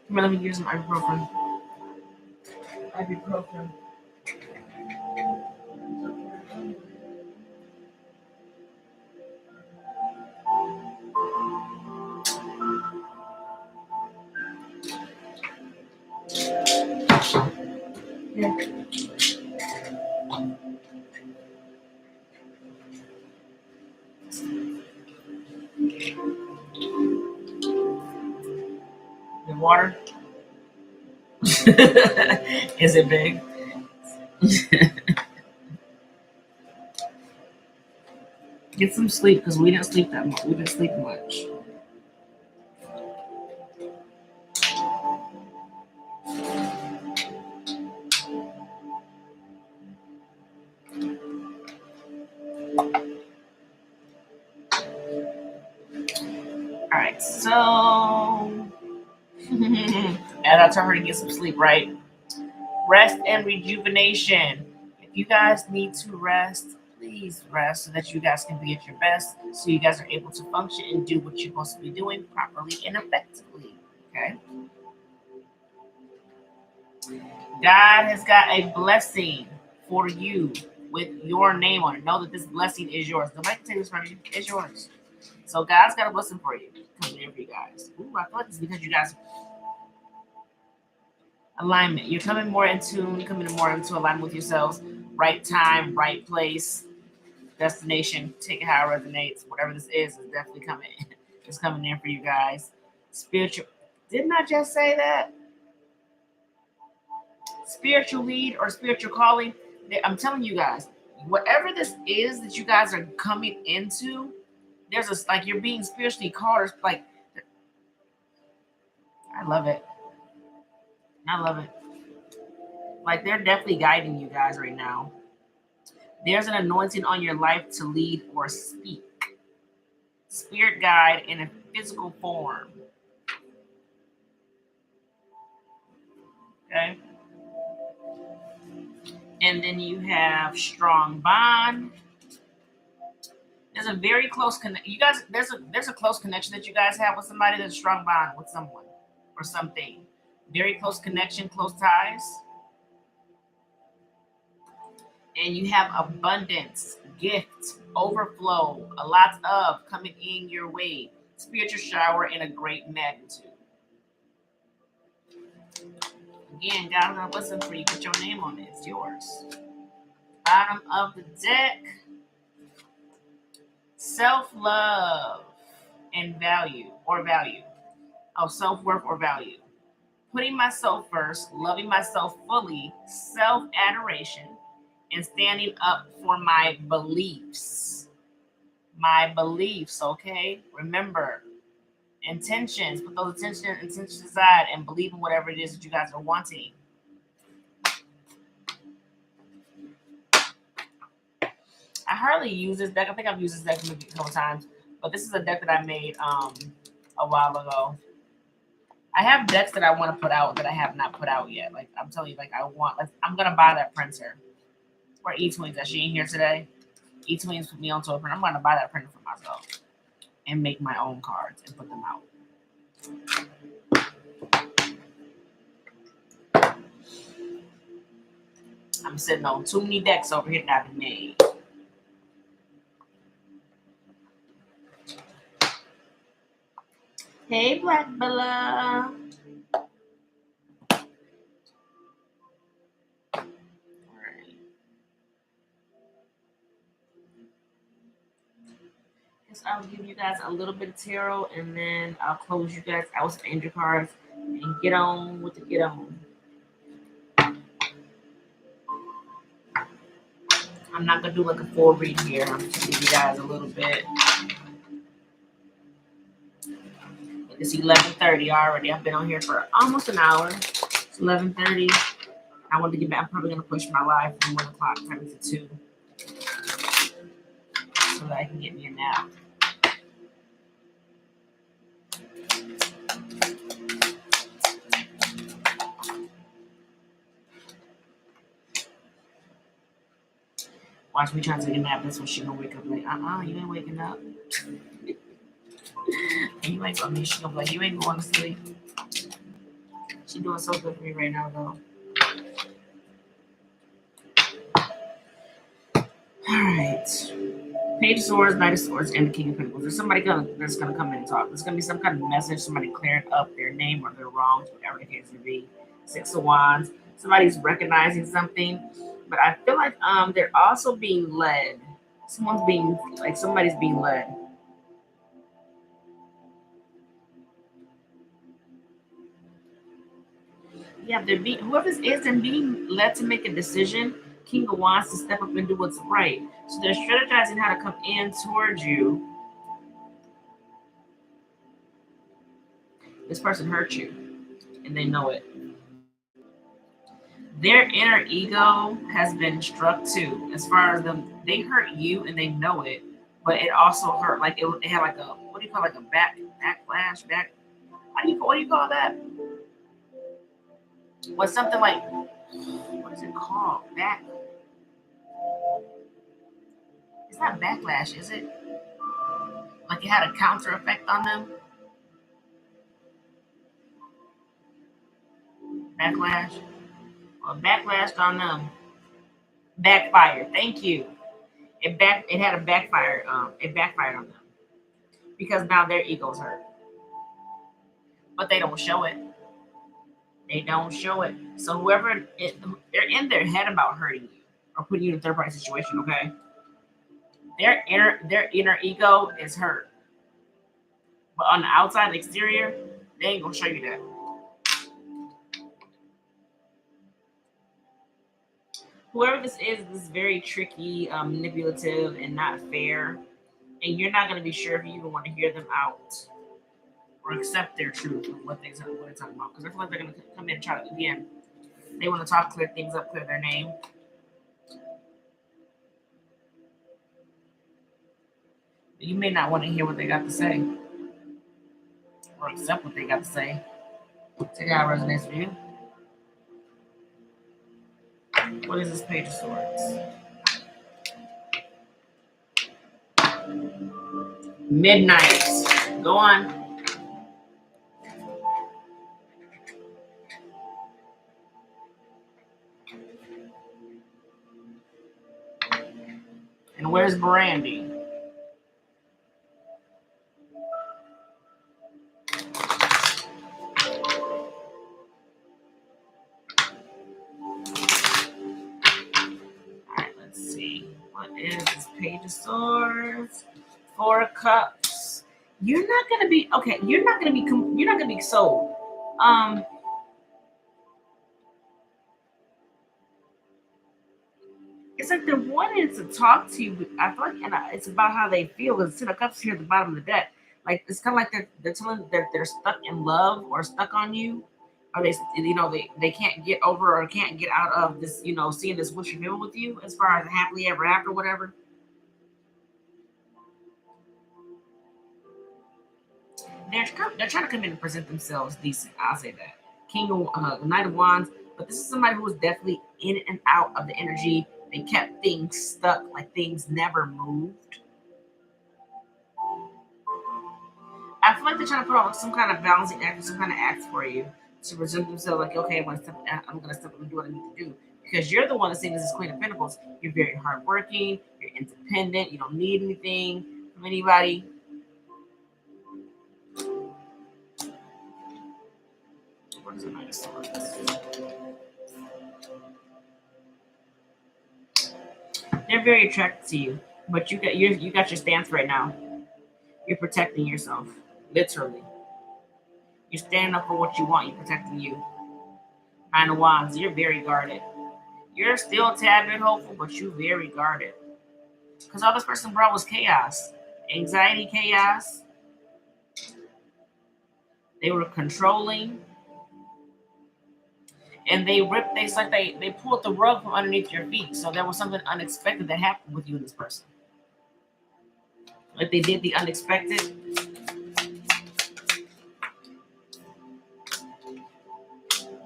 Come on, let me give you some ibuprofen. Yeah. The water? Is it big? Get some sleep, because we didn't sleep that much. We didn't sleep much. Alright, so as I tell her to get some sleep, right? Rest and rejuvenation. If you guys need to rest, please rest so that you guys can be at your best, so you guys are able to function and do what you're supposed to be doing properly and effectively. Okay? God has got a blessing for you with your name on it. Know that this blessing is yours. Nobody can take this from you. It's yours. So God's got a blessing for you coming in for you guys. Ooh, I feel like it's because you guys alignment. You're coming more in tune, coming more into alignment with yourselves. Right time, right place, destination. Take it how it resonates. Whatever this is definitely coming in. It's coming in for you guys. Spiritual. Didn't I just say that? Spiritual lead or spiritual calling. I'm telling you guys, whatever this is that you guys are coming into, there's a, like, you're being spiritually called. Or like, I love it. I love it. Like, they're definitely guiding you guys right now. There's an anointing on your life to lead or speak. Spirit guide in a physical form. Okay? And then you have strong bond. There's a very close connection. You guys, there's a close connection that you guys have with somebody. There's a strong bond with someone or something. Very close connection, close ties. And you have abundance, gifts, overflow, a lot of coming in your way. Spiritual shower in a great magnitude. Again, God, I'm gonna listen for you. Put your name on it. It's yours. Bottom of the deck. Self-love and value or value. Oh, self-worth or value. Putting myself first, loving myself fully, self-adoration, and standing up for my beliefs. My beliefs, okay? Remember, intentions. Put those intentions aside and believe in whatever it is that you guys are wanting. I hardly use this deck. I think I've used this deck maybe a couple times, but this is a deck that I made a while ago. I have decks that I want to put out that I have not put out yet. Like I'm telling you, like I'm gonna buy that printer. Or E-Twins that she ain't here today. E-Twins put me onto a printer. I'm gonna buy that printer for myself and make my own cards and put them out. I'm sitting on too many decks over here that I've made. Hey, Black Bella. I'll give you guys a little bit of tarot and then I'll close you guys out with some angel cards and get on with the get on. I'm not gonna do like a full read here. I'm just gonna give you guys a little bit. It's 11:30 already. I've been on here for almost an hour. It's 11:30. I want to get back. I'm probably gonna push my live from 1 o'clock time to 2 so that I can get me a nap. Watch me trying to take a nap. That's when she gonna wake up like, you ain't waking up. And you ain't gonna be, she gonna be like, you ain't going to sleep. She doing so good for me right now though. Alright. Page of Swords, Knight of Swords, and the King of Pentacles. There's somebody that's gonna come in and talk. There's gonna be some kind of message, somebody clearing up their name or their wrongs, whatever the case may be. 6 of Wands. Somebody's recognizing something. But I feel like they're also being led. Somebody's being led. Yeah, whoever this is, they're being led to make a decision. King of Wands to step up and do what's right. So they're strategizing how to come in towards you. This person hurt you, and they know it. Their inner ego has been struck too. As far as them, they hurt you and they know it, but it also hurt. Like it had like a what do you call like a backlash? What do you call that? Was something like what is it called? It's not backlash, is it? Like it had a counter effect on them. Backlash. Well, backlashed on them. Backfire. Thank you. It had a backfire. It backfired on them because now their ego's hurt, but they don't show it. They don't show it. So they're in their head about hurting you or putting you in a third party situation. Okay. Their inner ego is hurt, but on the outside, the exterior, they ain't gonna show you that. Whoever this is very tricky, manipulative, and not fair. And you're not going to be sure if you even want to hear them out or accept their truth of what they're talking about. Because I feel like they're going to come in and try to, again, they want to talk, clear things up, clear their name. But you may not want to hear what they got to say or accept what they got to say. Take how it resonates for you. What is this Page of Swords? Midnight. Go on. And where's Brandy? Alright, let's see. What is this Page of Swords? Four of Cups. You're not gonna be okay. You're not gonna be sold. It's like they're wanting to talk to you. But I feel like, and it's about how they feel. Because Ten of Cups here at the bottom of the deck, like it's kind of like they're telling they're stuck in love or stuck on you, or they can't get over or can't get out of this seeing this wish fulfilled with you as far as happily ever after whatever. They're trying to come in and present themselves decent. I'll say that. Knight of Wands, but this is somebody who was definitely in and out of the energy. They kept things stuck, like things never moved. I feel like they're trying to put on some kind of balancing act, some kind of act for you to present themselves like, okay, I'm gonna step up and do what I need to do. Because you're the one that's seen as this Queen of Pentacles. You're very hardworking, you're independent, you don't need anything from anybody. What is the Knight of Swords? They're very attracted to you, but you got your stance right now. You're protecting yourself, literally. You're standing up for what you want. You're protecting you. Nine of Wands. You're very guarded. You're still a tad bit hopeful, but you're very guarded. Because all this person brought was chaos, anxiety, chaos. They were controlling, and they ripped. They pulled the rug from underneath your feet. So there was something unexpected that happened with you and this person. Like they did the unexpected.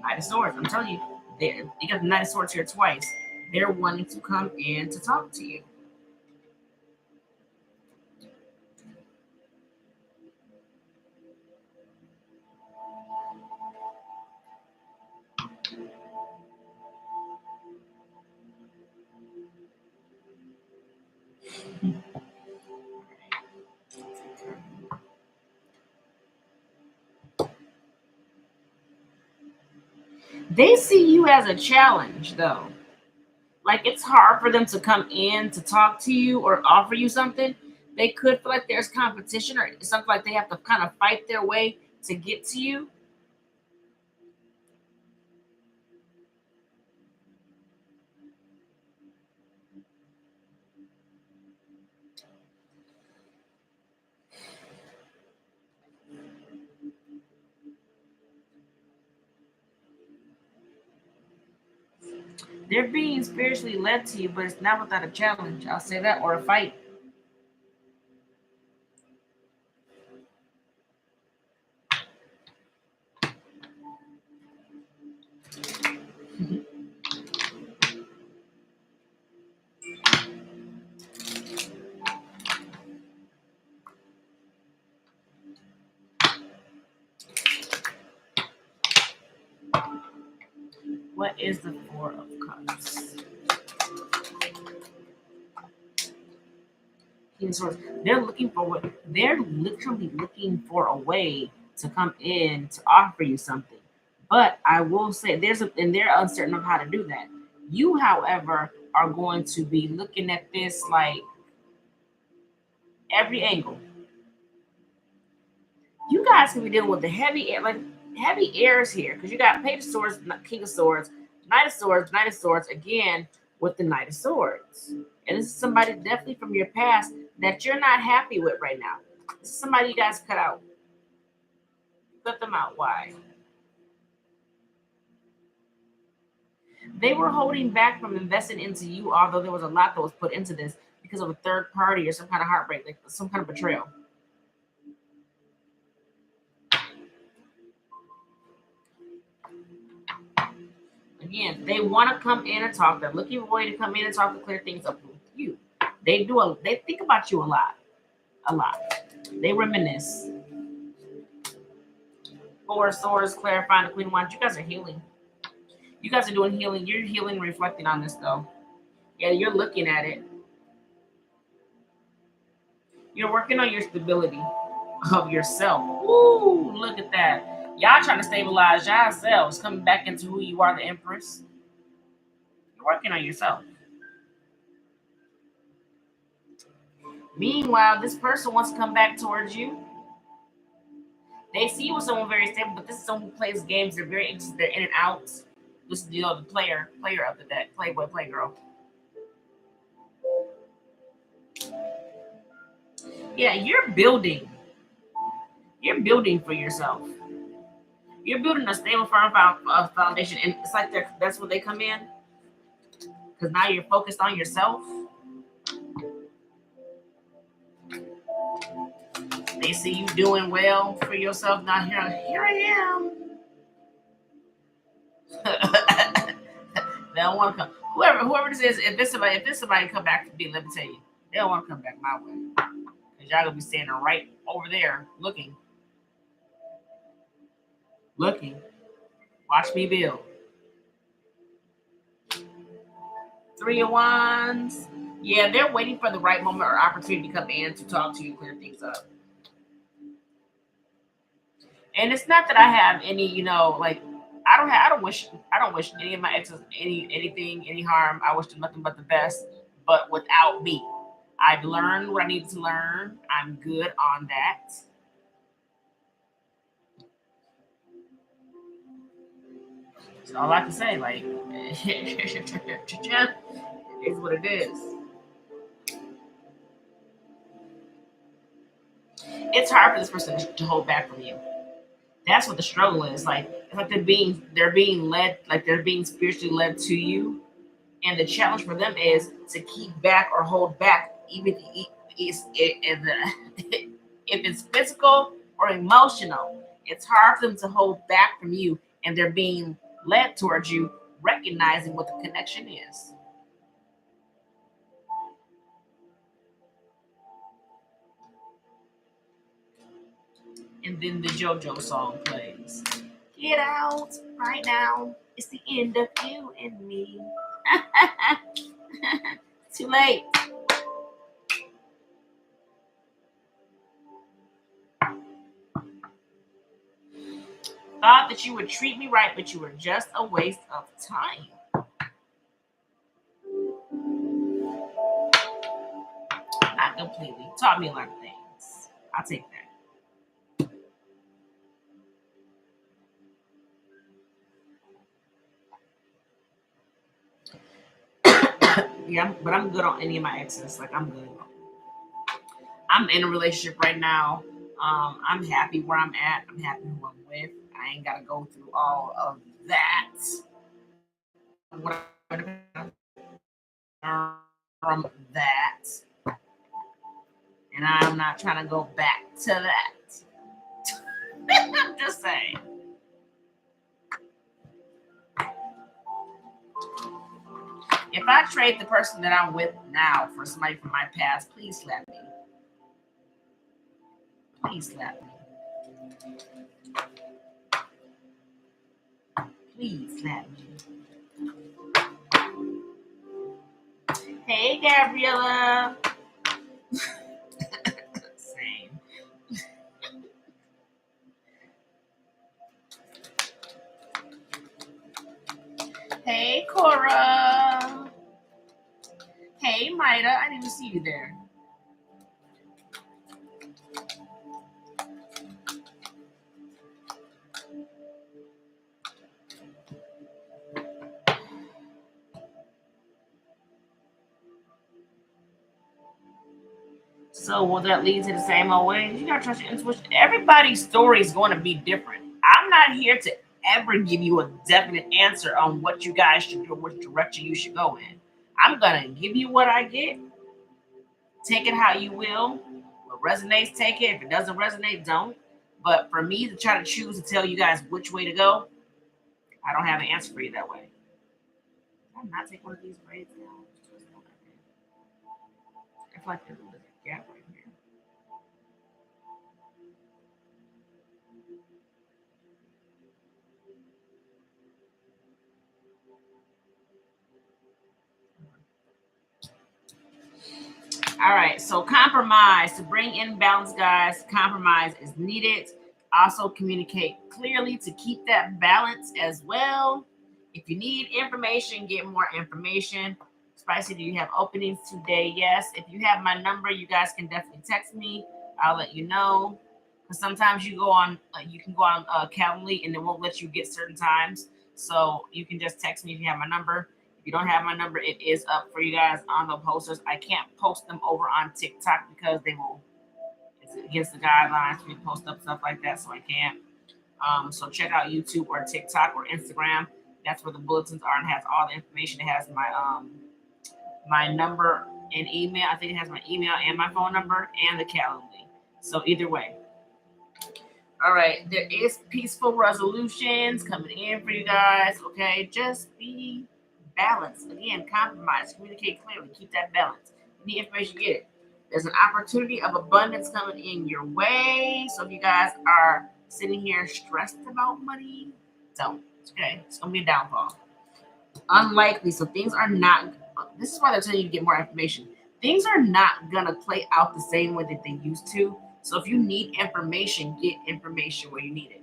Knight of Swords. I'm telling you, you got the Knight of Swords here twice. They're wanting to come in to talk to you. They see you as a challenge, though. Like it's hard for them to come in to talk to you or offer you something. They could feel like there's competition or something like they have to kind of fight their way to get to you. They're being spiritually led to you, but it's not without a challenge. I'll say that, or a fight. What is the Four of Cups? They're looking for what they're literally looking for a way to come in to offer you something. But I will say and they're uncertain of how to do that. You, however, are going to be looking at this like every angle. You guys can be dealing with the heavy airs here because you got Page of Swords, King of Swords, Knight of Swords again with the Knight of Swords. And this is somebody definitely from your past that you're not happy with right now. This is somebody you guys cut out. Cut them out. Why? They were holding back from investing into you, although there was a lot that was put into this because of a third party or some kind of heartbreak, like some kind of betrayal. Again, they want to come in and talk. They're looking for a way to come in and talk to clear things up with you. They think about you a lot. A lot. They reminisce. Four swords, clarifying the Queen of Wands. You guys are healing. You guys are doing healing. You're healing, reflecting on this though. Yeah, you're looking at it. You're working on your stability of yourself. Ooh, look at that. Y'all trying to stabilize yourselves, coming back into who you are, the Empress. You're working on yourself. Meanwhile, this person wants to come back towards you. They see you as someone very stable, but this is someone who plays games. They're very interested. They're in and out. This is the player of the deck, playboy, playgirl. Yeah, you're building. You're building for yourself. You're building a stable, firm foundation, and it's like that's where they come in. Because now you're focused on yourself. They see you doing well for yourself. Now here I am. They don't want to come. Whoever this is, if this somebody come back to me, let me tell you, they don't want to come back my way. Because y'all gonna be standing right over there looking. Watch me build. Three of Wands. Yeah, they're waiting for the right moment or opportunity to come in to talk to you, clear things up. And it's not that I have any, like I don't wish any of my exes any harm. I wish them nothing but the best. But without me, I've learned what I needed to learn. I'm good on that. That's all I can say. Like, it is what it is. It's hard for this person to hold back from you. That's what the struggle is. Like, it's like they're being led, like they're being spiritually led to you, and the challenge for them is to keep back or hold back, even if it's physical or emotional. It's hard for them to hold back from you, and they're being led towards you, recognizing what the connection is. And then the JoJo song plays. Get out right now. It's the end of you and me. Too late. Thought that you would treat me right, but you were just a waste of time. Not completely. Taught me a lot of things. I'll take that. Yeah, but I'm good on any of my exes. Like, I'm good. I'm in a relationship right now. I'm happy where I'm at. I'm happy who I'm with. I ain't gotta go through all of that. What from that, and I'm not trying to go back to that. I'm just saying. If I trade the person that I'm with now for somebody from my past, please slap me. Please slap me. Please slap me. Hey, Gabriella. Same. Hey, Cora. Hey, Maida. I didn't even see you there. So will that lead to the same old ways? You gotta trust your intuition. Everybody's story is going to be different. I'm not here to ever give you a definite answer on what you guys should do, which direction you should go in. I'm gonna give you what I get. Take it how you will. What resonates, take it. If it doesn't resonate, don't. But for me to try to choose to tell you guys which way to go, I don't have an answer for you that way. Can I not take one of these braids down? I feel like there's a gap right here. All right, so compromise to bring in balance, guys. Compromise is needed. Also, communicate clearly to keep that balance as well. If you need information, get more information. Spicy, do you have openings today? Yes. If you have my number, you guys can definitely text me. I'll let you know. Because sometimes you can go on Calendly and it won't let you get certain times. So you can just text me if you have my number. If you don't have my number, it is up for you guys on the posters. I can't post them over on TikTok because it's against the guidelines for me to post up stuff like that, so I can't. So check out YouTube or TikTok or Instagram. That's where the bulletins are and has all the information. It has my number and email. I think it has my email and my phone number and the Calendly. So either way. All right, there is peaceful resolutions coming in for you guys. Okay, just be balanced. Again, compromise, communicate clearly, keep that balance. You need information, get it. There's an opportunity of abundance coming in your way. So if you guys are sitting here stressed about money, don't. Okay, it's gonna be a downfall. Unlikely. So things are not. This is why they're telling you to get more information. Things are not gonna play out the same way that they used to. So if you need information, get information where you need it,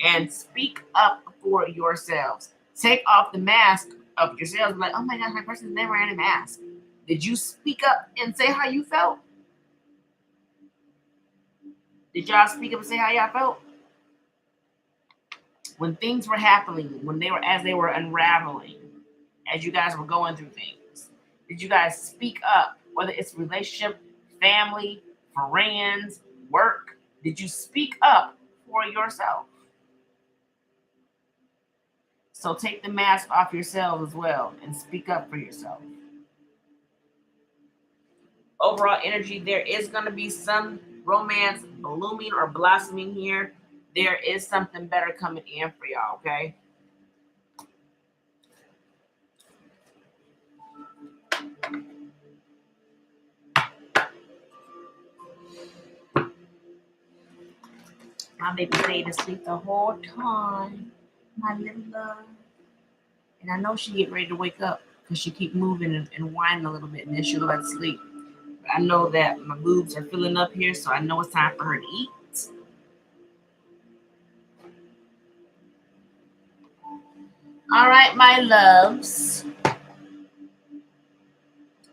and speak up for yourselves. Take off the mask of yourselves. Like, oh my gosh, my person's never wearing a mask. Did you speak up and say how you felt? Did y'all speak up and say how y'all felt? When things were happening, when they were unraveling, as you guys were going through things, did you guys speak up? Whether it's relationship, family, friends, work, did you speak up for yourself? So take the mask off yourself as well and speak up for yourself. Overall energy, there is going to be some romance blooming or blossoming here. There is something better coming in for y'all, okay? My baby stayed asleep the whole time. My little love. And I know she get ready to wake up because she keep moving and whining a little bit, and then she'll go back to sleep. But I know that my boobs are filling up here, so I know it's time for her to eat. All right, my loves.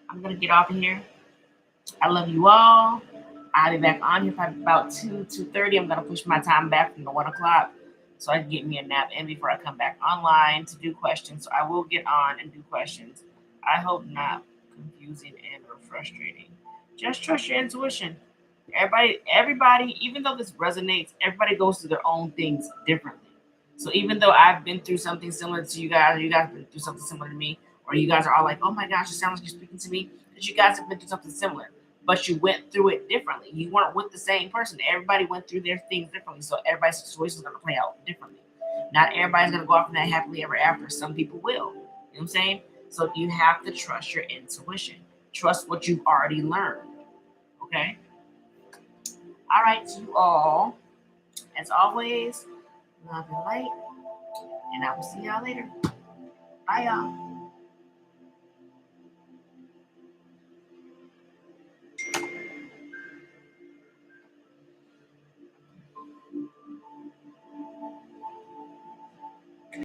I'm gonna get off of here. I love you all. I'll be back on here probably about 2:30. I'm gonna push my time back from the 1 o'clock so I can get me a nap in before I come back online to do questions. So I will get on and do questions. I hope not confusing and or frustrating. Just trust your intuition. Everybody, even though this resonates, everybody goes through their own things differently. So even though I've been through something similar to you guys, or you guys have been through something similar to me, or you guys are all like, oh my gosh, it sounds like you're speaking to me, because you guys have been through something similar, but you went through it differently. You weren't with the same person. Everybody went through their things differently. So everybody's situation is going to play out differently. Not everybody's going to go off in that happily ever after. Some people will. You know what I'm saying? So you have to trust your intuition. Trust what you've already learned. Okay? All right, to you all. As always, love and light. And I will see y'all later. Bye, y'all.